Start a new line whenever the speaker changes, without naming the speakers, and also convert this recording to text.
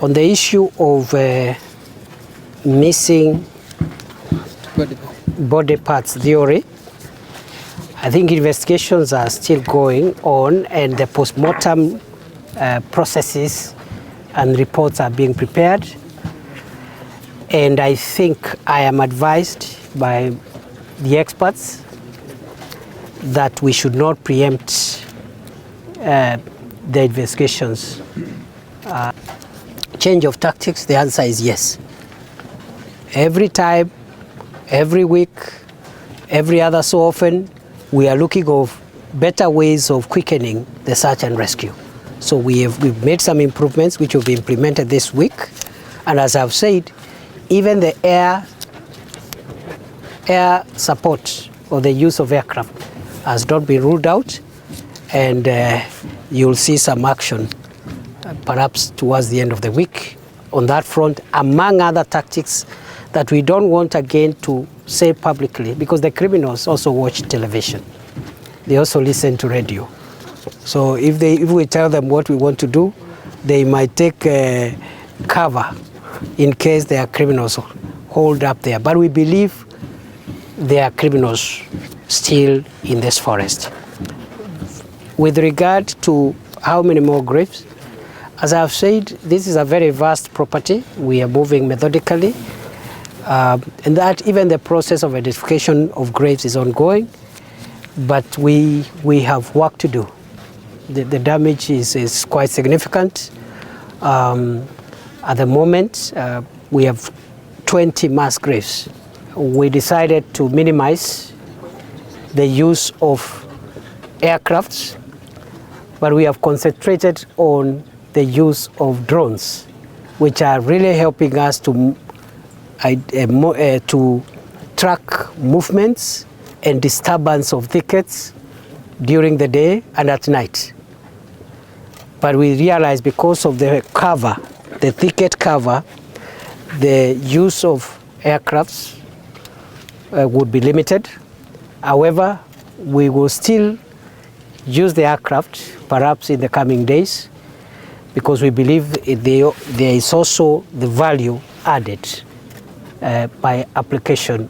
On the issue of missing body parts theory, I think investigations are still going on and the post-mortem processes and reports are being prepared. And I think I am advised by the experts that we should not preempt the investigations. Change of tactics, the answer is yes. Every time, every week, every other so often, we are looking of better ways of quickening the search and rescue. So we've made some improvements which will be implemented this week. And as I've said, even the air support or the use of aircraft has not been ruled out, and you'll see some action perhaps towards the end of the week on that front, among other tactics that we don't want again to say publicly, because the criminals also watch television. They also listen to radio. So if we tell them what we want to do, they might take cover in case there are criminals holed up there. But we believe there are criminals still in this forest. With regard to how many more graves, as I have said, this is a very vast property. We are moving methodically, and that even the process of identification of graves is ongoing, but we have work to do. The damage is quite significant. At the moment, we have 20 mass graves. We decided to minimize the use of aircrafts, but we have concentrated on the use of drones, which are really helping us to track movements and disturbance of thickets during the day and at night. But we realize because of the cover, the thicket cover, the use of aircrafts would be limited. However, we will still use the aircraft perhaps in the coming days, because we believe there is also the value added by application